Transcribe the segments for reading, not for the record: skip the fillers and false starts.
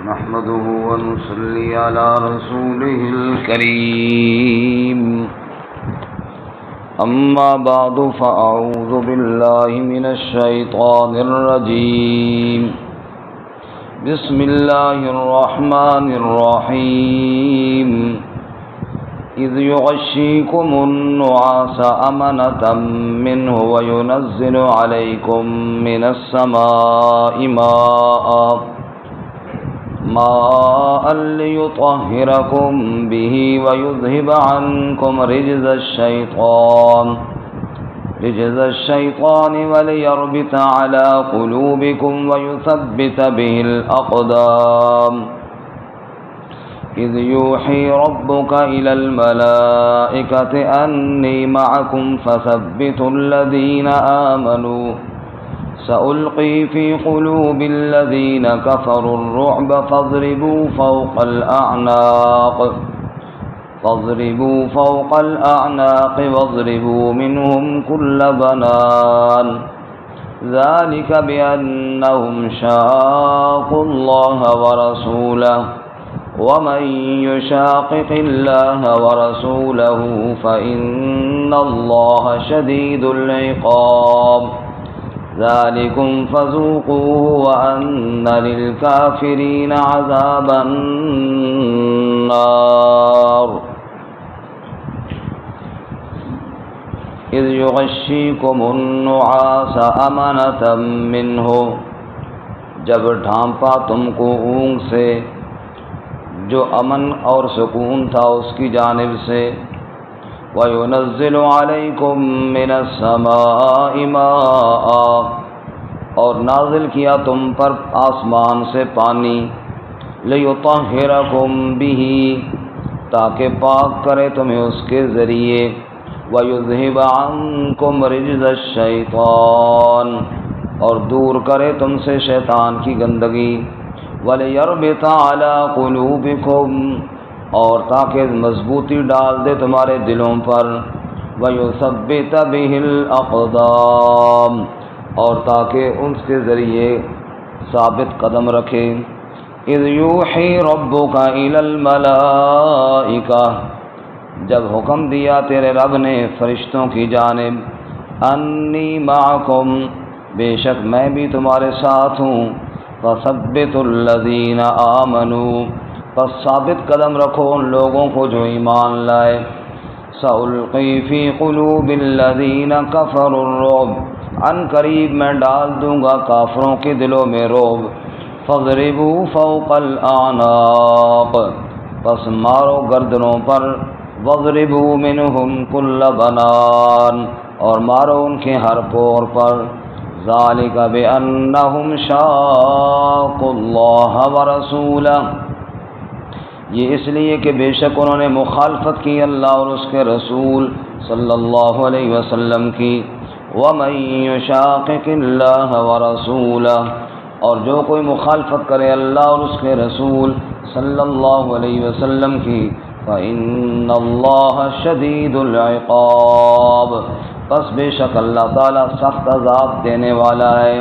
نحمده ونصلي على رسوله الكريم أما بعد فأعوذ بالله من الشيطان الرجيم بسم الله الرحمن الرحيم إذ يغشيكم النعاس أمنة منه وينزل عليكم من السماء ماء ليطهركم به ويذهب عنكم رجز الشيطان وليربط على قلوبكم ويثبت به الأقدام إذ يوحي ربك إلى الملائكة أني معكم فثبتوا الذين آمنوا سألقي في قلوب الذين كفروا الرعب فاضربوا فوق الأعناق واضربوا منهم كل بنان ذلك بأنهم شاقوا الله ورسوله ومن يشاقق الله ورسوله فإن الله شديد العقاب ذلكم فذوقوه وأن للكافرين عذاب النار إذ يغشيكم النعاس أمنة منه جب ڈھانپا تم کو اونگ سے جو امن اور سکون تھا اس کی جانب سے وَيُنَزِّلُ عَلَيْكُم مِّنَ السَّمَاءِ مَاءً اور نازل کیا تم پر آسمان سے پانی لِيُطَهِّرَكُم بِهِ تاکہ پاک کرے تمہیں اس کے ذریعے وَيُذْهِبَ عَنكُمْ رِجْزَ الشَّيْطَانِ اور دور کرے تم سے شیطان کی گندگی وَلِيَرْبِطَ عَلَى قُلُوبِكُمْ اور تاکہ مضبوطی ڈال دے تمہارے دلوں پر وَيُثَبِّتَ بِهِ الْأَقْدَامَ اور تاکہ ان کے ذریعے ثابت قدم رکھے اِذْ يُوحِي رَبُّكَ إِلَى الْمَلَائِكَةِ جب حکم دیا تیرے رب نے فرشتوں کی جانب اَنِّي مَعَكُمْ بے شک میں بھی تمہارے ساتھ ہوں فَثَبِّتُوا الَّذِينَ آمَنُوا پس ثابت قدم رکھو ان لوگوں کو جو ایمان لائے سألقی فی قلوب الذین کفروا الرعب عن قریب میں ڈال دوں گا کافروں کے دلوں میں رعب فاضربوا فوق الاعناق پس مارو گردنوں پر واضربوا منہم کل بنان اور مارو ان کے ہر پور پر ذالک بأنہم شاقوا اللہ ورسولہ یہ اس لیے کہ بے شک انہوں نے مخالفت کی اللہ اور اس کے رسول صلی اللہ علیہ وسلم کی وَمَن يُشَاقِقِ اللَّهَ وَرَسُولَهُ اور جو کوئی مخالفت کرے اللہ اور اس کے رسول صلی اللہ علیہ وسلم کی فَإِنَّ اللَّهَ شَدِيدُ الْعِقَابِ پس بے شک اللہ تعالیٰ سخت عذاب دینے والا ہے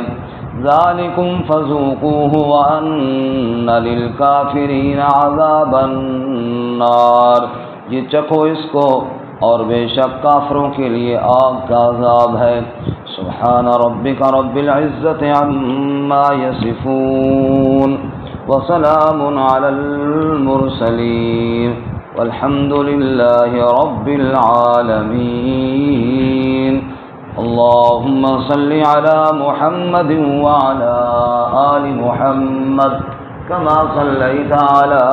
ذالکم فذوقوہ وان للکافرین عذاب النار یہ چکھو اس کو اور بے شک کافروں کے لیے آگ کا عذاب ہے سبحان ربک رب العزت عما یصفون وسلام علی المرسلین والحمد للہ رب العالمین اللهم صل على محمد وعلى آل محمد كما صليت على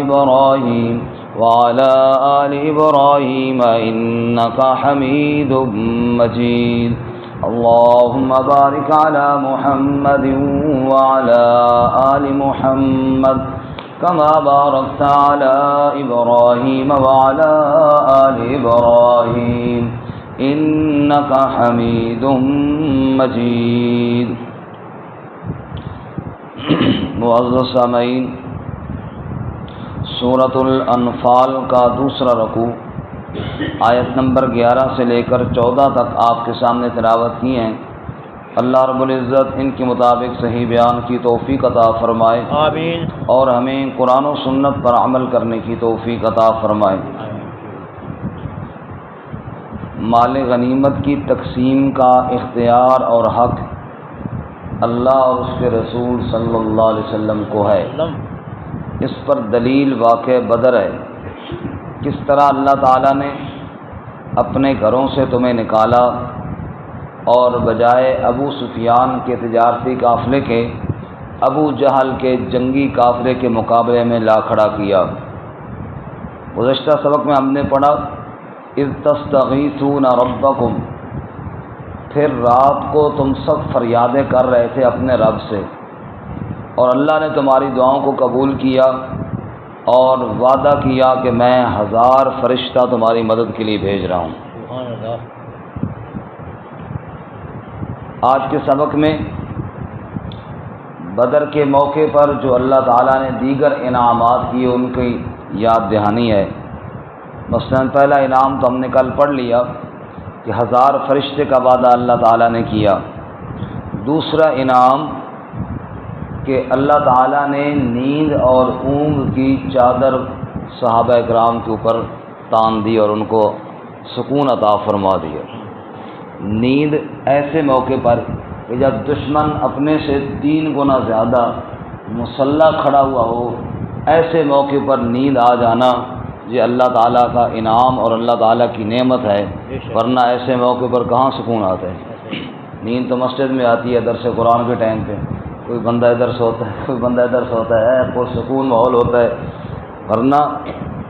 إبراهيم وعلى آل إبراهيم إنك حميد مجيد اللهم بارك على محمد وعلى آل محمد كما باركت على إبراهيم وعلى آل إبراهيم انک حمید مجید معزز سامعین سورۃ الانفال کا دوسرا رکوع آیت نمبر 11 سے لے کر 14 تک آپ کے سامنے تلاوت کی ہیں اللہ رب العزت ان کے مطابق صحیح بیان کی توفیق عطا فرمائے، آمین، اور ہمیں قرآن و سنت پر عمل کرنے کی توفیق عطا فرمائے۔ مال غنیمت کی تقسیم کا اختیار اور حق اللہ اور اس کے رسول صلی اللہ علیہ وسلم کو ہے۔ اس پر دلیل واقع بدر ہے، کس طرح اللہ تعالیٰ نے اپنے گھروں سے تمہیں نکالا اور بجائے ابو سفیان کے تجارتی قافلے کے ابو جہل کے جنگی قافلے کے مقابلے میں لا کھڑا کیا۔ گزشتہ سبق میں ہم نے پڑھا اذ تستغیثون ربکم، پھر رات کو تم سب فریادیں کر رہے تھے اپنے رب سے، اور اللہ نے تمہاری دعاؤں کو قبول کیا اور وعدہ کیا کہ میں 1000 فرشتہ تمہاری مدد کے لیے بھیج رہا ہوں۔ سبحان اللہ۔ آج کے سبق میں بدر کے موقع پر جو اللہ تعالیٰ نے دیگر انعامات کیے ان کی یاد دہانی ہے۔ مثلاً پہلا انعام تو ہم نے کل پڑھ لیا کہ 1000 فرشتے کا وعدہ اللہ تعالیٰ نے کیا۔ دوسرا انعام کہ اللہ تعالیٰ نے نیند اور اونگ کی چادر صحابہ کرام کے اوپر تان دی اور ان کو سکون عطا فرما دیا۔ نیند ایسے موقع پر کہ جب دشمن اپنے سے 3 گنا زیادہ مسلح کھڑا ہوا ہو، ایسے موقع پر نیند آ جانا یہ اللہ تعالیٰ کا انعام اور اللہ تعالیٰ کی نعمت ہے، ورنہ ایسے موقع پر کہاں سکون آتا ہے۔ نیند تو مسجد میں آتی ہے درس قرآن کے ٹائم پہ، کوئی بندہ ادھر سوتا ہے کوئی بندہ ادھر سوتا ہے، پرسکون ماحول ہوتا ہے، ورنہ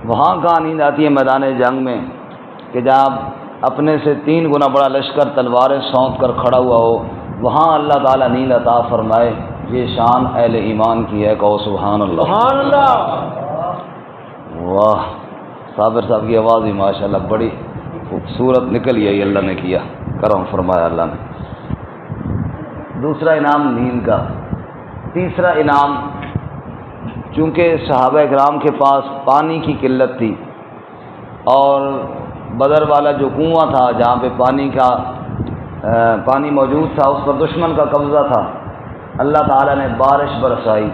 وہاں کہاں نیند آتی ہے میدان جنگ میں کہ جب اپنے سے 3 گنا بڑا لشکر تلواریں سونپ کر کھڑا ہوا ہو، وہاں اللہ تعالیٰ نیند عطا فرمائے۔ یہ شان اہل ایمان کی ہے، کہو سبحان اللہ۔ سبحان اللہ۔ واہ، صابر صاحب کی آواز بھی ماشاءاللہ بڑی خوبصورت نکلی ہے، یہ اللہ نے کیا، کرم فرمایا اللہ نے۔ دوسرا انعام نیند کا۔ تیسرا انعام، چونکہ صحابہ کرام کے پاس پانی کی قلت تھی اور بدر والا جو کنواں تھا جہاں پہ پانی موجود تھا اس پر دشمن کا قبضہ تھا، اللہ تعالیٰ نے بارش برسائی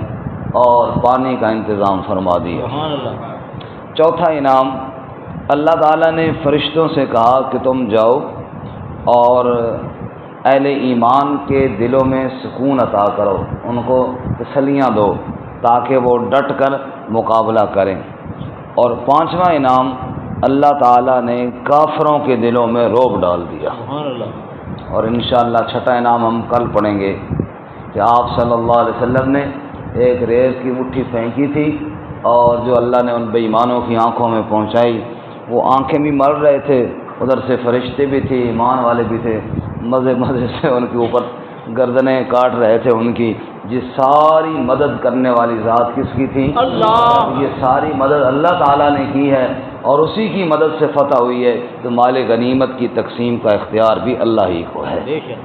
اور پانی کا انتظام فرما دیا۔ سبحان اللہ۔ چوتھا انعام، اللہ تعالیٰ نے فرشتوں سے کہا کہ تم جاؤ اور اہل ایمان کے دلوں میں سکون عطا کرو، ان کو تسلیاں دو تاکہ وہ ڈٹ کر مقابلہ کریں۔ اور پانچواں انعام، اللہ تعالیٰ نے کافروں کے دلوں میں رعب ڈال دیا۔ سبحان اللہ۔ اور انشاءاللہ چھٹا انعام ہم کل پڑھیں گے کہ آپ صلی اللہ علیہ وسلم نے ایک ریت کی مٹھی پھینکی تھی اور جو اللہ نے ان بے ایمانوں کی آنکھوں میں پہنچائی، وہ آنکھیں بھی مر رہے تھے، ادھر سے فرشتے بھی تھے، ایمان والے بھی تھے، مزے مزے سے ان کے اوپر گردنیں کاٹ رہے تھے ان کی۔ یہ ساری مدد کرنے والی ذات کس کی تھی؟ اللہ۔ یہ ساری مدد اللہ تعالیٰ نے کی ہے اور اسی کی مدد سے فتح ہوئی ہے، تو مال غنیمت کی تقسیم کا اختیار بھی اللہ ہی کو ہے۔ بے شک۔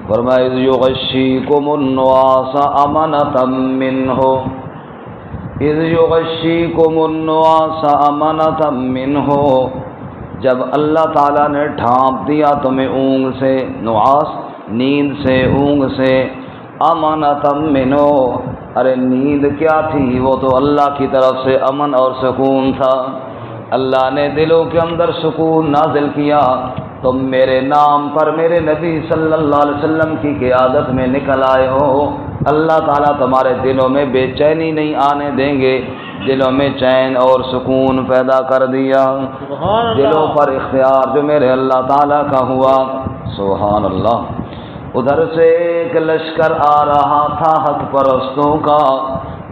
فرمایا اذ یغشیکم النعاس امنۃ منہ، اذ یغشیکم النعاس امنۃ منہ، جب اللہ تعالیٰ نے ڈھانپ دیا تمہیں اونگ سے، نعاس نیند سے، اونگ سے، امنۃ منہ، ارے نیند کیا تھی؟ وہ تو اللہ کی طرف سے امن اور سکون تھا۔ اللہ نے دلوں کے اندر سکون نازل کیا، تم میرے نام پر میرے نبی صلی اللہ علیہ وسلم کی قیادت میں نکل آئے ہو، اللہ تعالیٰ تمہارے دلوں میں بے چینی نہیں آنے دیں گے، دلوں میں چین اور سکون پیدا کر دیا۔ سبحان اللہ۔ دلوں پر اختیار جو میرے اللہ تعالیٰ کا ہوا، سبحان اللہ۔ ادھر سے ایک لشکر آ رہا تھا حق پرستوں کا،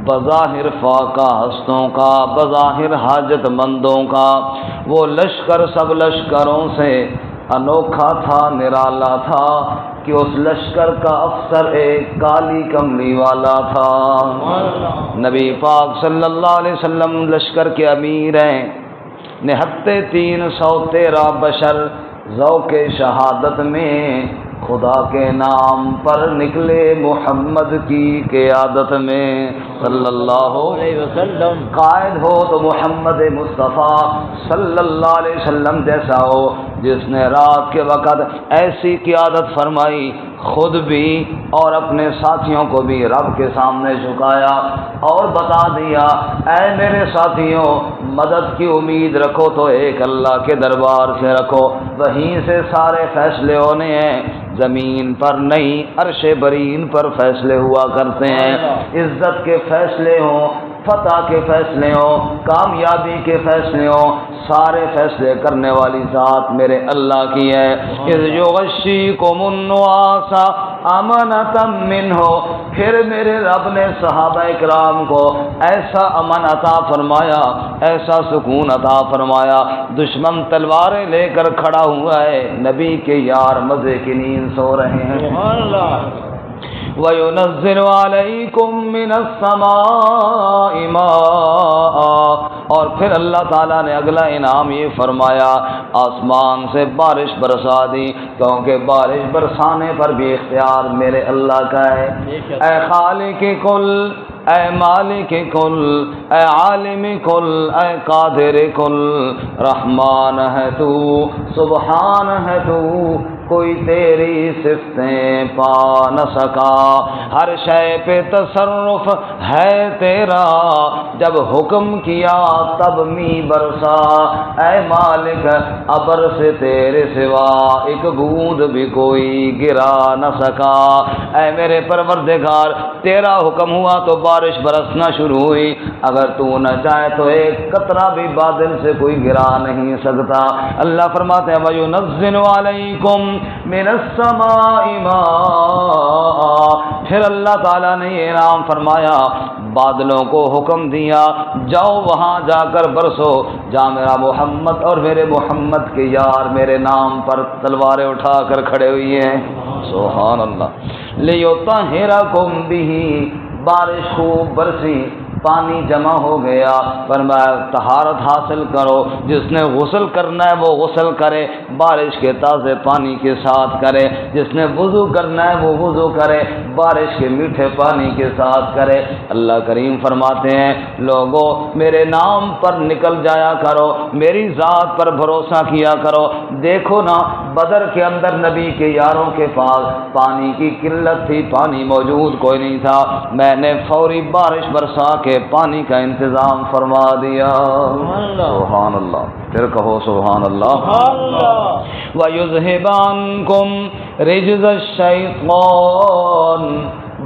بظاہر فاقہ ہستوں کا، بظاہر حاجت مندوں کا، وہ لشکر سب لشکروں سے انوکھا تھا، نرالا تھا کہ اس لشکر کا افسر ایک کالی کملی والا تھا۔ نبی پاک صلی اللہ علیہ وسلم لشکر کے امیر ہیں، نہتے 313 بشر ذوق شہادت میں خدا کے نام پر نکلے محمد کی قیادت میں صلی اللہ علیہ وسلم۔ قائد ہو تو محمد مصطفیٰ صلی اللہ علیہ وسلم جیسا ہو، جس نے رات کے وقت ایسی قیادت فرمائی، خود بھی اور اپنے ساتھیوں کو بھی رب کے سامنے جھکایا اور بتا دیا، اے میرے ساتھیوں، مدد کی امید رکھو تو ایک اللہ کے دربار سے رکھو، وہیں سے سارے فیصلے ہونے ہیں، زمین پر نہیں عرش برین پر فیصلے ہوا کرتے ہیں، عزت کے فیصلے ہوں، فتح کے فیصلے ہوں، کامیابی کے فیصلے ہوں، سارے فیصلے کرنے والی ذات میرے اللہ کی ہے۔ اذ یغشیکم النعاس امنۃ منہ، پھر میرے رب نے صحابہ کرام کو ایسا امن عطا فرمایا، ایسا سکون عطا فرمایا، دشمن تلواریں لے کر کھڑا ہوا ہے، نبی کے یار مزے کی نیند سو رہے ہیں۔ سبحان اللہ۔ وَيُنَزِّلُ عَلَيْكُم مِّنَ السَّمَاءِ مَاءً، اور پھر اللہ تعالیٰ نے اگلا انعام یہ فرمایا، آسمان سے بارش برسا دی، کیونکہ بارش برسانے پر بھی اختیار میرے اللہ کا ہے۔ اے خالق کل، اے مالک کل، اے عالم کل، اے قادر کل، رحمان ہے تو، سبحان ہے تو، کوئی تیری صفتیں پا نہ سکا، ہر شے پہ تصرف ہے تیرا، جب حکم کیا تب می برسا، اے مالک ابر سے تیرے سوا ایک بوند بھی کوئی گرا نہ سکا، اے میرے پروردگار تیرا حکم ہوا تو بارش برسنا شروع ہوئی، اگر تو نہ چاہے تو ایک قطرہ بھی بادل سے کوئی گرا نہیں سکتا۔ اللہ فرماتے ہیں وَيُنَزِّلُ عَلَيْكُم من السماء ماء، پھر اللہ تعالیٰ نے یہ انعام فرمایا، بادلوں کو حکم دیا جاؤ وہاں جا کر برسو، جہاں میرا محمد اور میرے محمد کے یار میرے نام پر تلواریں اٹھا کر کھڑے ہوئی ہیں۔ سبحان اللہ۔ لِيُطَهِّرَكُم بِهِ، بارش خوب برسی، پانی جمع ہو گیا، فرمایا طہارت حاصل کرو، جس نے غسل کرنا ہے وہ غسل کرے بارش کے تازے پانی کے ساتھ کرے، جس نے وضو کرنا ہے وہ وضو کرے بارش کے میٹھے پانی کے ساتھ کرے۔ اللہ کریم فرماتے ہیں لوگوں میرے نام پر نکل جایا کرو، میری ذات پر بھروسہ کیا کرو، دیکھو نا بدر کے اندر نبی کے یاروں کے پاس پانی کی قلت تھی، پانی موجود کوئی نہیں تھا، میں نے فوری بارش برسا کے پانی کا انتظام فرما دیا۔ سبحان اللہ، پھر کہو سبحان اللہ۔ وَيُذْهِبَ عَنكُمْ رِجْزَ الشَّيْطَانِ،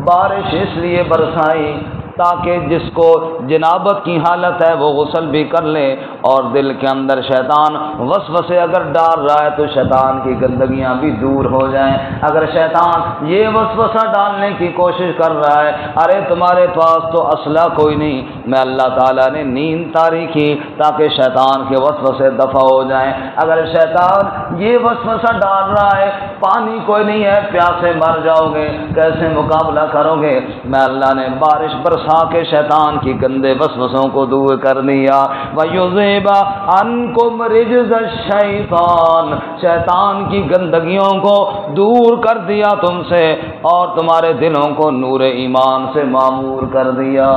بارش اس لیے برسائی تاکہ جس کو جنابت کی حالت ہے وہ غسل بھی کر لے، اور دل کے اندر شیطان وسوسے اگر ڈال رہا ہے تو شیطان کی گندگیاں بھی دور ہو جائیں۔ اگر شیطان یہ وسوسہ ڈالنے کی کوشش کر رہا ہے ارے تمہارے پاس تو اسلحہ کوئی نہیں، میں اللہ تعالیٰ نے نیند طاری کی تاکہ شیطان کے وسوسے دفع ہو جائیں۔ اگر شیطان یہ وسوسہ ڈال رہا ہے پانی کوئی نہیں ہے پیاسے مر جاؤ گے، کیسے مقابلہ کرو گے، میں اللہ نے بارش برسا کے شیطان کی گندے وسوسوں کو دور کر دیا۔ وَيُذْهِبَ عَنكُمْ رِجْزَ الشَّيْطَانِ، شیطان کی گندگیوں کو دور کر دیا تم سے، اور تمہارے دلوں کو نور ایمان سے معمور کر دیا۔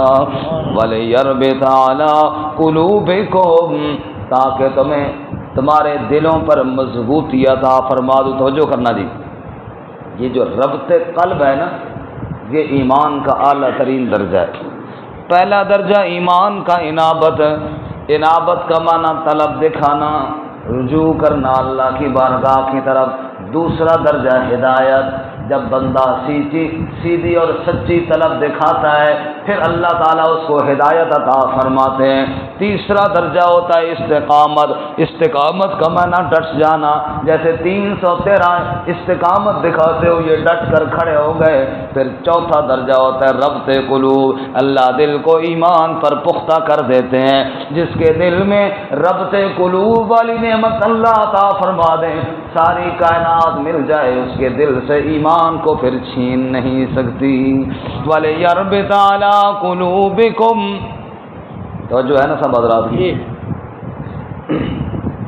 وَلِيَرْبِطَ عَلَىٰ قُلُوبِكُمْ، تاکہ تمہیں تمہارے دلوں پر مضبوطی عطا فرما دوں۔ توجہ کرنا جی، یہ جو ربط قلب ہے نا یہ ایمان کا اعلیٰ ترین درجہ ہے۔ پہلا درجہ ایمان کا انابت، انابت کا معنی طلب دکھانا، رجوع کرنا اللہ کی بارگاہ کی طرف۔ دوسرا درجہ ہدایت، جب بندہ سیدھی اور سچی طلب دکھاتا ہے پھر اللہ تعالیٰ اس کو ہدایت عطا فرماتے ہیں۔ تیسرا درجہ ہوتا ہے استقامت، استقامت کا معنی ڈٹ جانا، جیسے 313 استقامت دکھاتے ہو یہ ڈٹ کر کھڑے ہو گئے۔ پھر چوتھا درجہ ہوتا ہے ربط قلوب، اللہ دل کو ایمان پر پختہ کر دیتے ہیں، جس کے دل میں ربط قلوب والی نعمت اللہ عطا فرما دیں، ساری کائنات مل جائے اس کے دل سے ایمان کو پھر چھین نہیں سکتی۔ وَلِيَرْبِطَ عَلَىٰ قُلُوبِكُمْ، تو جو ہے نا سب حضرات کی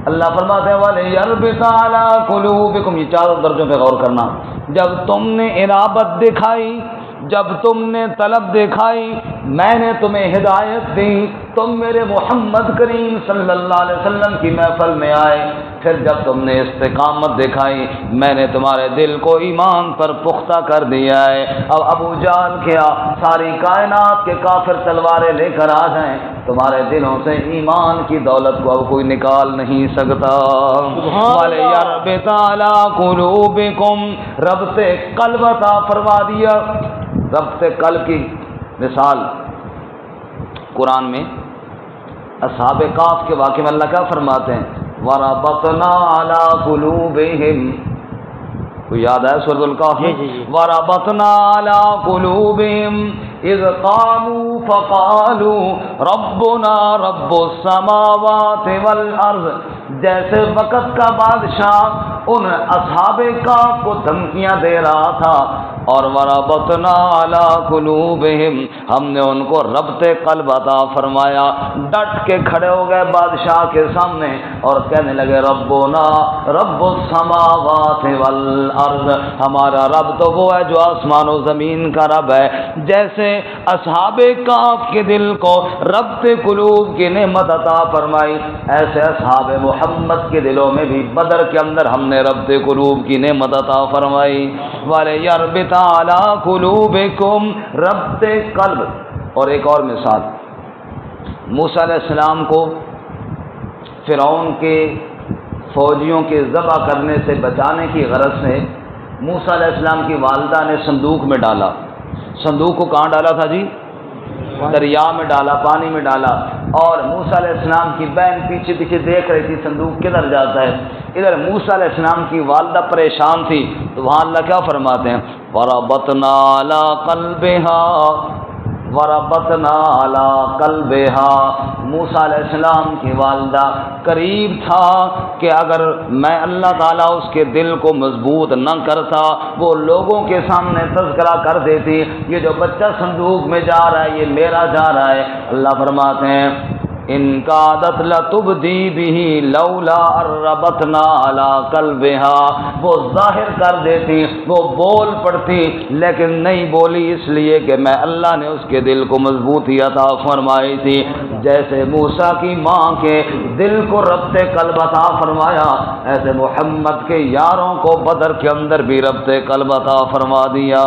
اللہ فرماتے ہیں وَلِيَرْبِطَ عَلَىٰ قُلُوبِكُمْ، یہ چاروں درجوں پہ غور کرنا۔ جب تم نے انابت دکھائی، جب تم نے طلب دکھائی، میں نے تمہیں ہدایت دی، تم میرے محمد کریم صلی اللہ علیہ وسلم کی محفل میں آئے، پھر جب تم نے استقامت دکھائی میں نے تمہارے دل کو ایمان پر پختہ کر دیا ہے۔ اب ابو جہل کیا ساری کائنات کے کافر تلواریں لے کر آ جائیں، تمہارے دلوں سے ایمان کی دولت کو اب کوئی نکال نہیں سکتا۔ وَلِيَرْبِطَ عَلَىٰ قُلُوبِكُمْ، ربط قلب عطا فرما دیا۔ ربط قلب کی مثال قرآن میں اصحاب کہف کے واقعے میں اللہ کیا فرماتے ہیں؟ وَرَبَطْنَا عَلَىٰ قُلُوبِهِمْ، کوئی یاد ہے سورۃ الکہف میں؟ وَرَبَطْنَا عَلَىٰ قُلُوبِهِمْ اِذْ قَامُوا فَقَالُوا رَبُّنَا رَبُّ السَّمَاوَاتِ وَالْأَرْضِ، جیسے وقت کا بادشاہ ان اصحاب کہف کو دھمکیاں دے رہا تھا، اور وَرَبَطْنَا عَلَىٰ قُلُوبِهِمْ، ہم نے ان کو ربط قلب عطا فرمایا، ڈٹ کے کھڑے ہو گئے بادشاہ کے سامنے اور کہنے لگے ربنا رب السماوات والارض، ہمارا رب تو وہ ہے جو آسمان و زمین کا رب ہے۔ جیسے اصحاب کہف کے دل کو ربط قلوب کی نعمت عطا فرمائی، ایسے اصحاب محمد کے دلوں میں بھی بدر کے اندر ہم نے ربط قلوب کی نعمت عطا فرمائی۔ وَلِيَرْبِطَ عَلَىٰ قُلُوبِكُمْ، ربط قلب۔ اور ایک اور مثال، موسیٰ علیہ السلام کو فرعون کے فوجیوں کے ذبح کرنے سے بچانے کی غرض سے موسیٰ علیہ السلام کی والدہ نے صندوق میں ڈالا۔ صندوق کو کہاں ڈالا تھا جی؟ دریا میں ڈالا، پانی میں ڈالا، اور موسیٰ علیہ السلام کی بہن پیچھے پیچھے دیکھ رہی تھی صندوق کدھر جاتا ہے۔ ادھر موسیٰ علیہ السلام کی والدہ پریشان تھی، تو وہاں اللہ کیا فرماتے ہیں؟ وَرَبَطْنَا عَلَىٰ قَلْبِهَا وَرَبَطْنَا عَلَىٰ قَلْبِهَا، موسیٰ علیہ السلام کی والدہ قریب تھا کہ اگر میں اللہ تعالیٰ اس کے دل کو مضبوط نہ کرتا، وہ لوگوں کے سامنے تذکرہ کر دیتی یہ جو بچہ صندوق میں جا رہا ہے یہ میرا جا رہا ہے۔ اللہ فرماتے ہیں ان کادت لتبدی بہ لولا ربطنا علی قلبہا، وہ ظاہر کر دیتی، وہ بول پڑتی، لیکن نہیں بولی اس لیے کہ میں اللہ نے اس کے دل کو مضبوطی عطا فرمائی تھی۔ جیسے موسیٰ کی ماں کے دل کو ربط قلب عطا فرمایا، ایسے محمد کے یاروں کو بدر کے اندر بھی ربط قلب عطا فرما دیا۔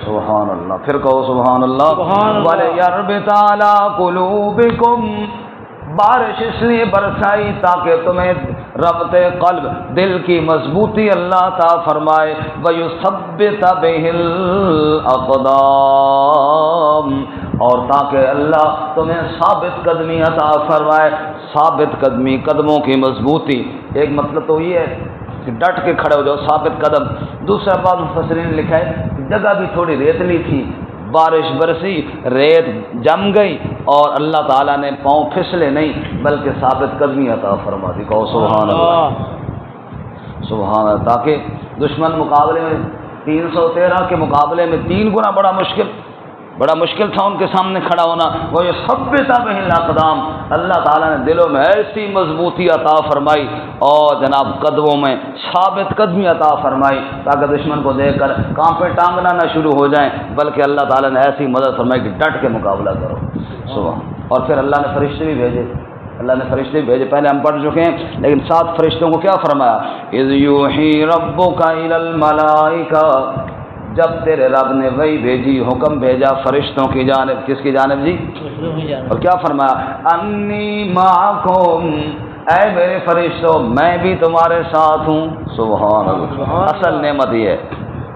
سبحان اللہ، پھر کہو سبحان اللہ۔ وَلِيَرْبِطَ عَلَىٰ قُلُوبِكُمْ، بارش اس لیے برسائی تاکہ تمہیں ربط قلب دل کی مضبوطی اللہ عطا فرمائے، وَيُثَبِّتَ بِهِ الْأَقْدَامَ، اور تاکہ اللہ تمہیں ثابت قدمی عطا فرمائے۔ ثابت قدمی، قدموں کی مضبوطی، ایک مطلب تو یہ ہے کہ ڈٹ کے کھڑے ہو جاؤ، ثابت قدم۔ دوسرا بات مفسرین نے لکھا ہے جگہ بھی تھوڑی ریتلی تھی، بارش برسی، ریت جم گئی اور اللہ تعالیٰ نے پاؤں پھسلے نہیں بلکہ ثابت قدمی عطا فرما دی۔ کہو سبحان اللہ، سبحان اللہ۔ تاکہ دشمن مقابلے میں 313 کے مقابلے میں 3 گنا بڑا مشکل تھا ان کے سامنے کھڑا ہونا۔ وہ یہ ثبت بہ الاقدام، اللہ تعالیٰ نے دلوں میں ایسی مضبوطی عطا فرمائی اور جناب قدموں میں ثابت قدمی عطا فرمائی تاکہ دشمن کو دیکھ کر کانپے ٹانگنا نہ شروع ہو جائیں، بلکہ اللہ تعالیٰ نے ایسی مدد فرمائی کہ ڈٹ کے مقابلہ کرو۔ سبحان۔ اور پھر اللہ نے فرشتے بھی بھیجے، پہلے ہم پڑھ چکے ہیں، لیکن 7 فرشتوں کو کیا فرمایا؟ اذ یوحی ربک الی الملائکہ، جب تیرے رب نے وہی بھیجی، حکم بھیجا فرشتوں کی جانب، کس کی جانب جی؟ اور کیا فرمایا؟ انی معکم، اے میرے فرشتوں میں بھی تمہارے ساتھ ہوں۔ سبحان اللہ۔ اصل نعمت یہ ہے،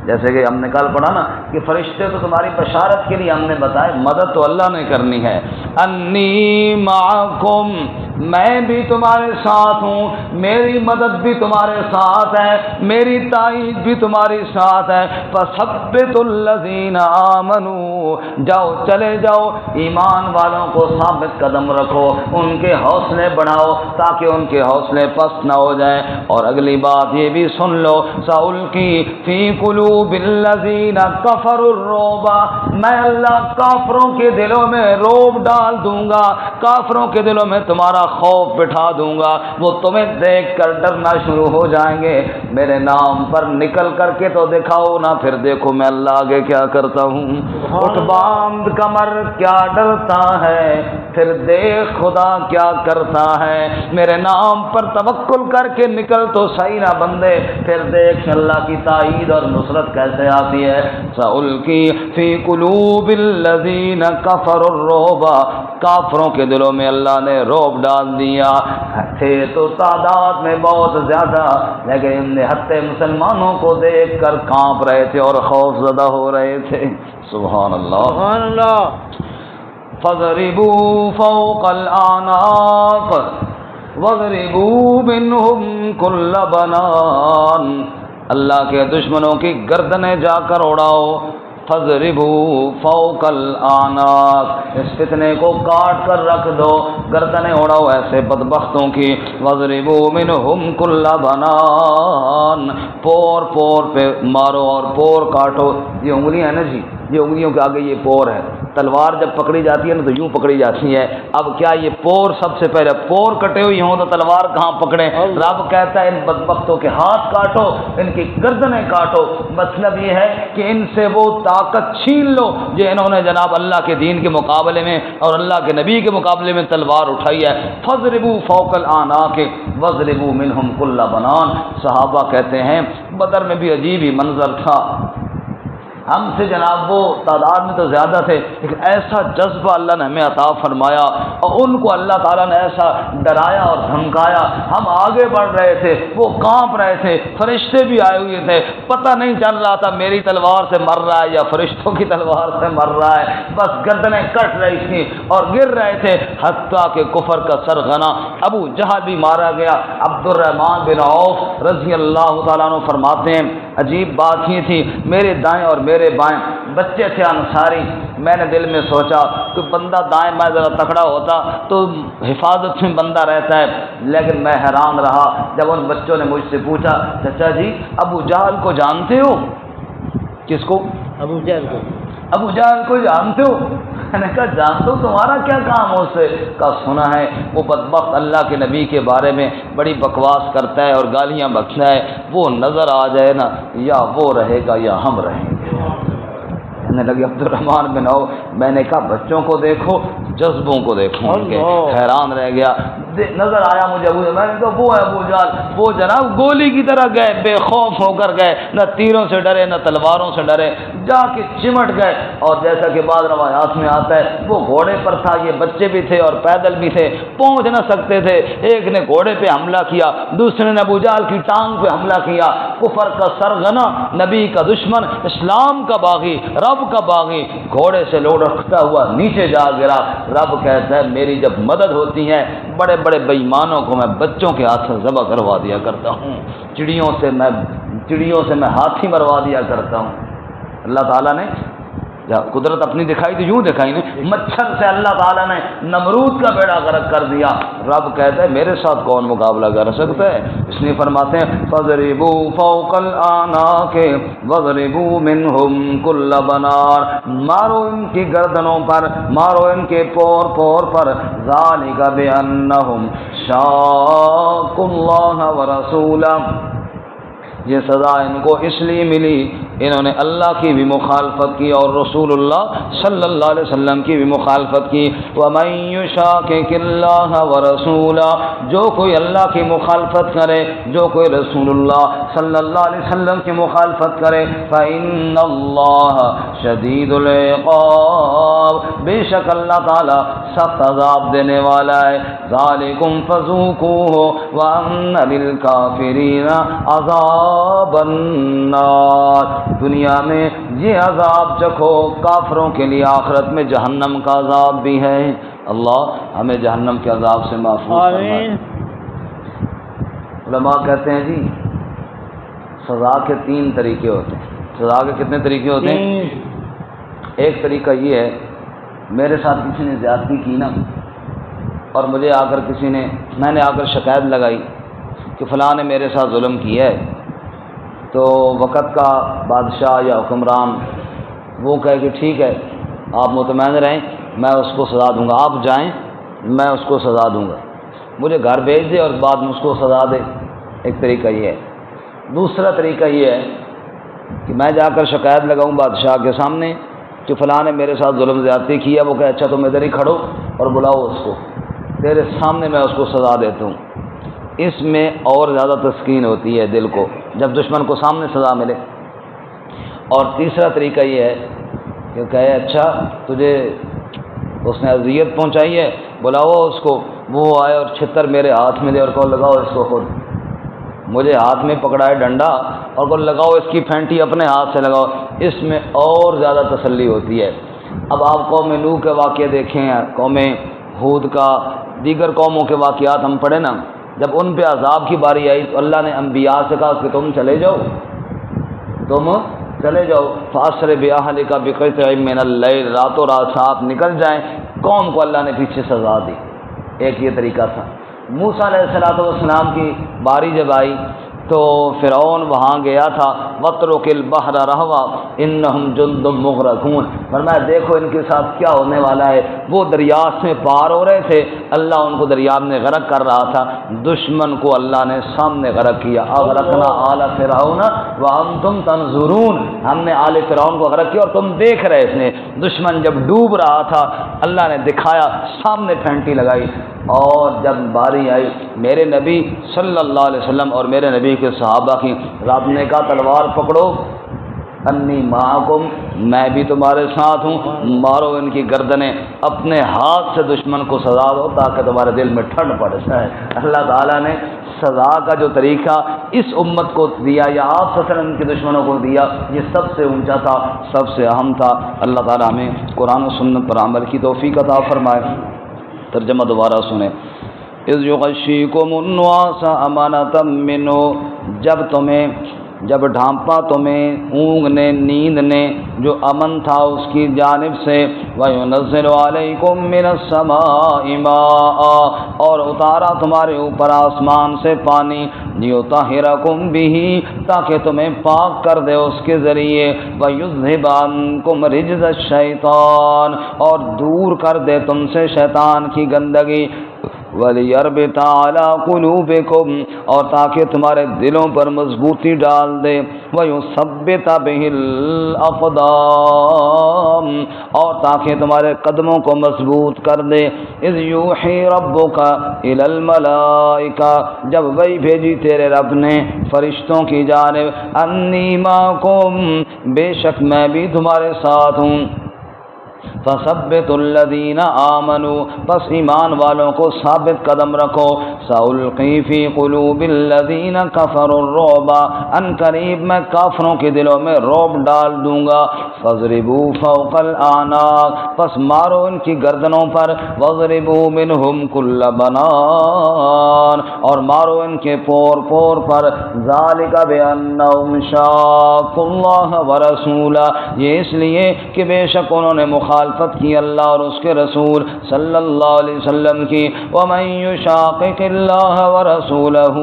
جیسے کہ ہم نے کل پڑھا نا کہ فرشتے تو تمہاری بشارت کے لیے ہم نے بتایا، مدد تو اللہ نے کرنی ہے۔ انی معکم، میں بھی تمہارے ساتھ ہوں، میری مدد بھی تمہارے ساتھ ہے، میری تائید بھی تمہاری ساتھ ہے۔ فثبتوا الذین آمنوا، جاؤ چلے جاؤ ایمان والوں کو ثابت قدم رکھو، ان کے حوصلے بڑھاؤ تاکہ ان کے حوصلے پست نہ ہو جائیں۔ اور اگلی بات یہ بھی سن لو، سألقی فی قلوب الذین کفروا الرعب، میں اللہ کافروں کے دلوں میں رعب ڈال دوں گا، کافروں کے دلوں میں تمہارا خوف بٹھا دوں گا، وہ تمہیں دیکھ کر ڈرنا شروع ہو جائیں گے۔ میرے نام پر نکل کر کے تو دکھاؤ نا، پھر دیکھو میں اللہ آگے کیا کرتا ہوں۔ اٹھ باندھ کمر کیا ڈرتا ہے، پھر دیکھ خدا کیا کرتا ہے۔ میرے نام پر توکل کر کے نکل تو صحیح نہ بندے، پھر دیکھ اللہ کی تائید اور نصرت کیسے آتی ہے۔ سألقی فی قلوب الذین کفروا الرعب، کافروں کے دلوں میں اللہ نے رعب ڈال دیا۔ تھے تو تعداد میں بہت زیادہ، لیکن ان نہتے مسلمانوں کو دیکھ کر کانپ رہے تھے اور خوف زدہ ہو رہے تھے۔ سبحان اللہ، سبحان اللہ۔ فَاضْرِبُوا فَوْقَ الْأَعْنَاقِ وَاضْرِبُوا مِنْهُمْ كُلَّ بَنَانٍ، اللہ کے دشمنوں کی گردنیں جا کر اڑاؤ۔ فَاضْرِبُوا فَوْقَ الْأَعْنَاقِ، اس فتنے کو کاٹ کر رکھ دو، گردنیں اڑاؤ ایسے بدبختوں کی۔ وَاضْرِبُوا مِنْهُمْ كُلَّ بَنَانٍ، پور پور پہ مارو اور پور کاٹو۔ یہ انگلیاں ہیں نا جی، یہ انگلیوں کے آگے یہ پور ہے۔ تلوار جب پکڑی جاتی ہے نا تو یوں پکڑی جاتی ہے، اب کیا یہ پور سب سے پہلے پور کٹے ہوئی ہوں تو تلوار کہاں پکڑیں؟ رب کہتا ہے ان بدبختوں کے ہاتھ کاٹو، ان کی گردنیں کاٹو۔ مطلب یہ ہے کہ ان سے وہ طاقت چھین لو جو انہوں نے جناب اللہ کے دین کے مقابلے میں اور اللہ کے نبی کے مقابلے میں تلوار اٹھائی ہے۔ فَاضْرِبُوا فَوْقَ الْأَعْنَاقِ وَاضْرِبُوا مِنْهُمْ كُلَّ بَنَانٍ۔ صحابہ کہتے ہیں بدر میں بھی عجیب ہی منظر تھا، ہم سے جناب وہ تعداد میں تو زیادہ تھے، لیکن ایسا جذبہ اللہ نے ہمیں عطا فرمایا اور ان کو اللہ تعالیٰ نے ایسا ڈرایا اور دھمکایا۔ ہم آگے بڑھ رہے تھے، وہ کانپ رہے تھے، فرشتے بھی آئے ہوئے تھے، پتہ نہیں چل رہا تھا میری تلوار سے مر رہا ہے یا فرشتوں کی تلوار سے مر رہا ہے، بس گردنیں کٹ رہی تھیں اور گر رہے تھے، حتیٰ کہ کفر کا سرغنہ ابو جہل بھی مارا گیا۔ عبد الرحمن بن عوف رضی اللہ تعالیٰ عنہ فرماتے ہیں عجیب بات یہ تھی، میرے دائیں اور میرے بائیں بچے تھے انصاری، میں نے دل میں سوچا کہ بندہ دائیں بائیں ذرا تکڑا ہوتا تو حفاظت میں بندہ رہتا ہے، لیکن میں حیران رہا جب ان بچوں نے مجھ سے پوچھا چچا جی ابو جہل کو جانتے ہو؟ کس کو؟ ابو جہل کو۔ ابو جہل کو جانتے ہو؟ میں نے کہا جانتا ہوں، تمہارا کیا کام ہو سے؟ کا سنا ہے وہ بدبخت اللہ کے نبی کے بارے میں بڑی بکواس کرتا ہے اور گالیاں بکتا ہے، وہ نظر آ جائے نا یا وہ رہے گا یا ہم رہیں گے۔ کہنے لگے عبد الرحمن بن عوف، میں نے کہا بچوں کو دیکھو جذبوں کو دیکھو ان کے، حیران رہ گیا، نظر آیا مجھے ابو، میں نے کہا وہ ہے ابو جہل، وہ جناب گولی کی طرح گئے، بے خوف ہو کر گئے، نہ تیروں سے ڈرے نہ تلواروں سے ڈرے، جا کے چمٹ گئے، اور جیسا کہ بعض روایات میں آتا ہے وہ گھوڑے پر تھا، یہ بچے بھی تھے اور پیدل بھی تھے، پہنچ نہ سکتے تھے، ایک نے گھوڑے پہ حملہ کیا، دوسرے نے ابو جہل کی ٹانگ پہ حملہ کیا، کفر کا سرغنہ، نبی کا دشمن، اسلام کا باغی، رب کا باغی، گھوڑے سے لوٹتا ہوا نیچے جا گرا۔ رب کہتا ہے میری جب مدد ہوتی ہے بڑے بڑے بے ایمانوں کو میں بچوں کے ہاتھ سے ذبح کروا دیا کرتا ہوں، چڑیوں سے میں ہاتھی مروا دیا کرتا ہوں۔ اللہ تعالیٰ نے قدرت اپنی دکھائی تو یوں دکھائی نے، مچھر سے اللہ تعالیٰ نے نمرود کا بیڑا غرق کر دیا۔ رب کہتا ہے میرے ساتھ کون مقابلہ کر سکتا ہے؟ اس لیے فرماتے ہیں فَاضْرِبُوا فَوْقَ الْأَعْنَاقِ وَاضْرِبُوا مِنْهُمْ كُلَّ بَنَانٍ، مارو ان کی گردنوں پر، مارو ان کے پور پور پر، ذَلِكَ بِأَنَّهُمْ شَاقُّوا اللَّهَ وَرَسُولَهُ، یہ سزا ان کو اس لیے ملی انہوں نے اللہ کی بھی مخالفت کی اور رسول اللہ صلی اللہ علیہ وسلم کی بھی مخالفت کی۔ وَمَن يُشَاقِقِ اللَّهَ وَرَسُولَهُ، جو کوئی اللہ کی مخالفت کرے، جو کوئی رسول اللہ صلی اللہ علیہ وسلم کی مخالفت کرے، فَإِنَّ اللَّهَ شَدِيدُ الْعِقَابِ، بے شک اللہ تعالی سخت عذاب دینے والا ہے۔ ذَلِكُمْ فَذُوقُوهُ وَأَنَّ لِلْكَافِرِينَ عَذَابَ النَّارِ، دنیا میں یہ عذاب چکھو، کافروں کے لیے آخرت میں جہنم کا عذاب بھی ہے۔ اللہ ہمیں جہنم کے عذاب سے محفوظ فرمائے۔ علماء کہتے ہیں جی سزا کے 3 طریقے ہوتے ہیں۔ سزا کے کتنے طریقے ہوتے ہیں؟ ایک طریقہ یہ ہے میرے ساتھ کسی نے زیادتی کی نا اور مجھے آ کر میں نے آ کر شکایت لگائی کہ فلاں نے میرے ساتھ ظلم کیا ہے، تو وقت کا بادشاہ یا حکمران وہ کہے کہ ٹھیک ہے آپ مطمئن رہیں میں اس کو سزا دوں گا، آپ جائیں میں اس کو سزا دوں گا۔ مجھے گھر بھیج دے اور بعد میں اس کو سزا دے۔ ایک طریقہ یہ ہے۔ دوسرا طریقہ یہ ہے کہ میں جا کر شکایت لگاؤں بادشاہ کے سامنے کہ فلاں نے میرے ساتھ ظلم زیادتی کیا، وہ کہے اچھا تم ادھر ہی کھڑو اور بلاؤ اس کو، تیرے سامنے میں اس کو سزا دیتا ہوں۔ اس میں اور زیادہ تسکین ہوتی ہے دل کو جب دشمن کو سامنے سزا ملے۔ اور تیسرا طریقہ یہ ہے کہ کہے اچھا تجھے اس نے اذیت پہنچائی ہے، بلاؤ اس کو، وہ آئے اور چھتر میرے ہاتھ میں دے اور کہو لگاؤ اس کو خود، مجھے ہاتھ میں پکڑائے ڈنڈا اور کہو لگاؤ اس کی پھینٹی اپنے ہاتھ سے لگاؤ، اس میں اور زیادہ تسلی ہوتی ہے۔ اب آپ قوم نوح کے واقعے دیکھیں، قوم ہود کا، دیگر قوموں کے واقعات ہم پڑھیں نا، جب ان پہ عذاب کی باری آئی تو اللہ نے انبیاء سے کہا کہ تم چلے جاؤ، فاسر بِأَهْلِكَ بِقِطْعٍ مِّنَ اللَّيْلِ، راتوں رات ساتھ نکل جائیں۔ قوم کو اللہ نے پیچھے سزا دی۔ ایک یہ طریقہ تھا۔ موسیٰ علیہ السلام کی باری جب آئی تو فرعون وہاں گیا تھا، وَاتْرُكِ الْبَحْرَ رَهْوًا إِنَّهُمْ جُندٌ مُغْرَقُونَ، فرمایا دیکھو ان کے ساتھ کیا ہونے والا ہے۔ وہ دریا سے پار ہو رہے تھے، اللہ ان کو دریا میں غرق کر رہا تھا، دشمن کو اللہ نے سامنے غرق کیا۔ اغرقنا آل فرعون وانتم تنظرون، ہم نے آل فرعون کو غرق کیا اور تم دیکھ رہے تھے۔ دشمن جب ڈوب رہا تھا اللہ نے دکھایا، سامنے پھینٹی لگائی۔ اور جب باری آئی میرے نبی صلی اللہ علیہ وسلم اور میرے نبی کے صحابہ کی، رب نے کہا تلوار پکڑو، انی معکم، میں بھی تمہارے ساتھ ہوں، مارو ان کی گردنیں، اپنے ہاتھ سے دشمن کو سزا دو تاکہ تمہارے دل میں ٹھنڈ پڑ جائے۔ اللہ تعالیٰ نے سزا کا جو طریقہ اس امت کو دیا یا آپ صلی اللہ علیہ وسلم کے دشمنوں کو دیا، یہ سب سے اونچا تھا، سب سے اہم تھا۔ اللہ تعالیٰ ہمیں قرآن و سنت پر عمل کی توفیق عطا فرمائے۔ ترجمہ دوبارہ سنیں۔ اذ یغشیکم النعاس امانۃ منہ، جب ڈھانپا تمہیں اونگ نے، نیند نے، جو امن تھا اس کی جانب سے، وَيُنَزِّلُ عَلَيْكُم مِّنَ السَّمَاءِ مَاءً، اور اتارا تمہارے اوپر آسمان سے پانی، لِيُطَهِّرَكُم بِهِ، تاکہ تمہیں پاک کر دے اس کے ذریعے، وَيُذْهِبَ عَنكُمْ رِجْزَ الشَّيْطَانِ، اور دور کر دے تم سے شیطان کی گندگی، وَلِيَرْبِطَ عَلَىٰ قُلُوبِكُمْ، اور تاکہ تمہارے دلوں پر مضبوطی ڈال دے، وَيُثَبِّتَ بِهِ الْأَقْدَامَ، اور تاکہ تمہارے قدموں کو مضبوط کر دے۔ اِذْ يُوحِي رَبُّكَ إِلَى الْمَلَائِكَةِ، جب وحی بھیجی تیرے رب نے فرشتوں کی جانب، اَنِّي مَعَكُمْ، بے شک میں بھی تمہارے ساتھ ہوں، فَثَبِّتُوا الَّذِينَ آمَنُوا، بس ایمان والوں کو ثابت قدم رکھو، سَأُلْقِي فِي قُلُوبِ الَّذِينَ كَفَرُوا الرُّعْبَ، ان قریب میں کافروں کے دلوں میں رعب ڈال دوں گا، فَاضْرِبُوا فَوْقَ الْأَعْنَاقِ، پس مارو ان کی گردنوں پر، وَاضْرِبُوا مِنْهُمْ كُلَّ بَنَانٍ، اور مارو ان کے پور پور پر، ذَلِكَ بِأَنَّهُمْ شَاقُّوا اللَّهَ وَرَسُولَهُ، یہ اس لیے کہ بے شک انہوں نے مخالفت کی اللہ اور اس کے رسول صلی اللہ علیہ وسلم کی، وَمَن يُشَاقِقِ اللَّهَ وَرَسُولَهُ،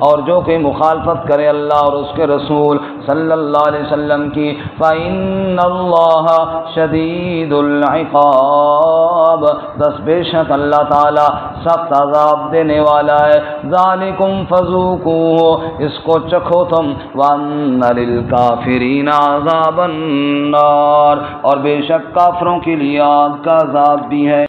اور جو کہ مخالفت کرے اللہ اور اس کے رسول صلی اللہ علیہ وسلم کی، فَإِنَّ اللَّهَ شَدِيدُ الْعِقَابِ، بس بے شک اللہ تعالی سخت عذاب دینے والا ہے، ذَلِكُمْ فَذُوقُوهُ، اس کو چکھو تم، وَأَنَّ لِلْكَافِرِينَ عَذَابَ النَّارِ، اور بے شک کافروں کے لیے آگ کا عذاب بھی ہے۔